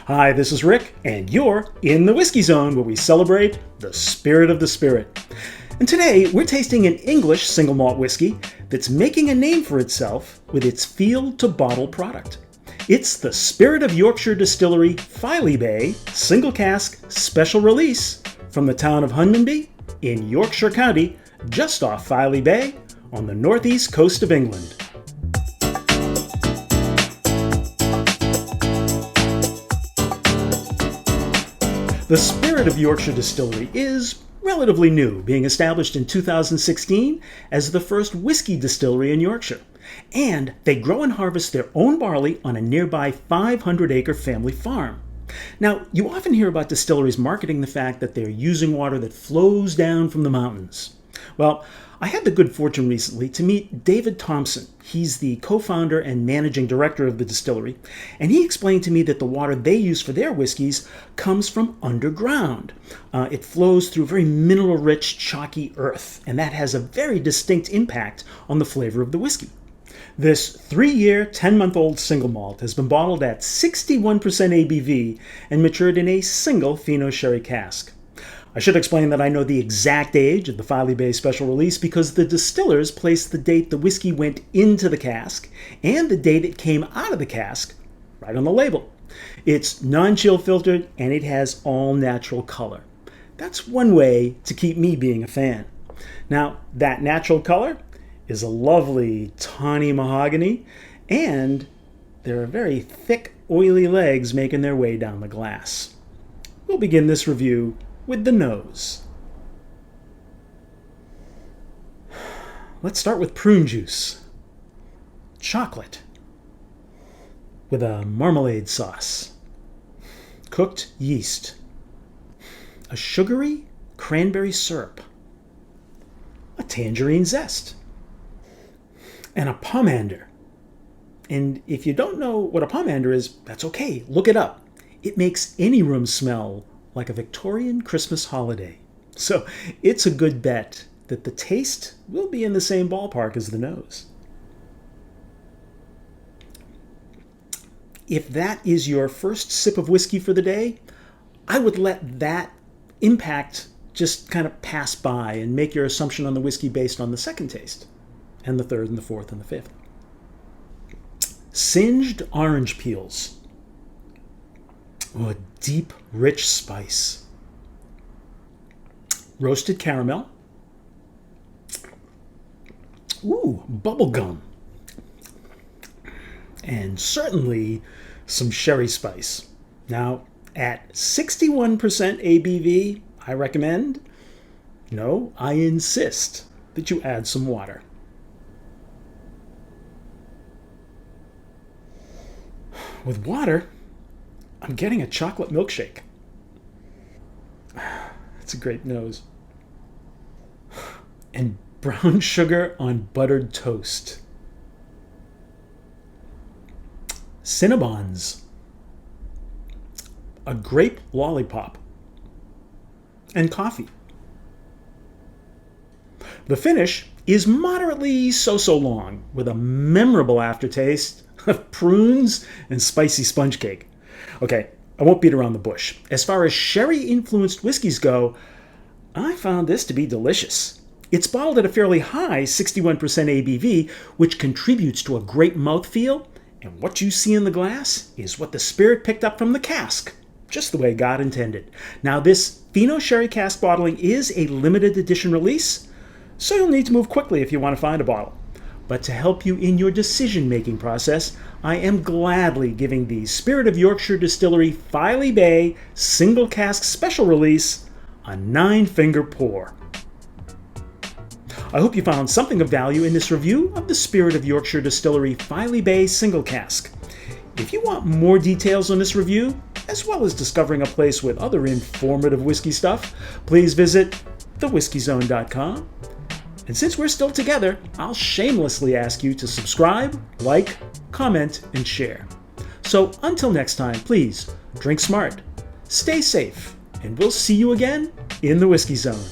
Hi, this is Rick, and you're in the Whiskey Zone, where we celebrate the spirit of the spirit. And today, we're tasting an English single malt whiskey that's making a name for itself with its field-to-bottle product. It's the Spirit of Yorkshire Distillery Filey Bay Single Cask Special Release from the town of Hunmanby in Yorkshire County, just off Filey Bay on the northeast coast of England. The Spirit of Yorkshire Distillery is relatively new, being established in 2016 as the first whiskey distillery in Yorkshire. And they grow and harvest their own barley on a nearby 500-acre family farm. Now, you often hear about distilleries marketing the fact that they're using water that flows down from the mountains. Well, I had the good fortune recently to meet David Thompson. He's the co-founder and managing director of the distillery, and he explained to me that the water they use for their whiskeys comes from underground. It flows through very mineral-rich, chalky earth, and that has a very distinct impact on the flavor of the whiskey. This 3-year, 10-month-old single malt has been bottled at 61% ABV and matured in a single Fino sherry cask. I should explain that I know the exact age of the Filey Bay Special Release because the distillers placed the date the whiskey went into the cask and the date it came out of the cask right on the label. It's non-chill filtered and it has all natural color. That's one way to keep me being a fan. Now, that natural color is a lovely tawny mahogany, and there are very thick, oily legs making their way down the glass. We'll begin this review with the nose. Let's start with prune juice. Chocolate with a marmalade sauce. Cooked yeast. A sugary cranberry syrup. A tangerine zest. And a pomander. And if you don't know what a pomander is, that's okay. Look it up. It makes any room smell like a Victorian Christmas holiday. So it's a good bet that the taste will be in the same ballpark as the nose. If that is your first sip of whiskey for the day, I would let that impact just kind of pass by and make your assumption on the whiskey based on the second taste, and the third and the fourth and the fifth. Singed orange peels. Oh, a deep, rich spice. Roasted caramel. Ooh, bubble gum. And certainly some sherry spice. Now, at 61% ABV, I recommend, no, I insist that you add some water. With water, I'm getting a chocolate milkshake. It's a great nose. And brown sugar on buttered toast. Cinnabons. A grape lollipop. And coffee. The finish is moderately so-so long, with a memorable aftertaste of prunes and spicy sponge cake. Okay, I won't beat around the bush. As far as sherry-influenced whiskeys go, I found this to be delicious. It's bottled at a fairly high 61% ABV, which contributes to a great mouthfeel, and what you see in the glass is what the spirit picked up from the cask, just the way God intended. Now, this Fino sherry cask bottling is a limited edition release, so you'll need to move quickly if you want to find a bottle. But to help you in your decision-making process, I am gladly giving the Spirit of Yorkshire Distillery Filey Bay Single Cask Special Release a 9-finger pour. I hope you found something of value in this review of the Spirit of Yorkshire Distillery Filey Bay Single Cask. If you want more details on this review, as well as discovering a place with other informative whiskey stuff, please visit thewhiskeyzone.com. And since we're still together, I'll shamelessly ask you to subscribe, like, comment, and share. So until next time, please drink smart, stay safe, and we'll see you again in the Whiskey Zone.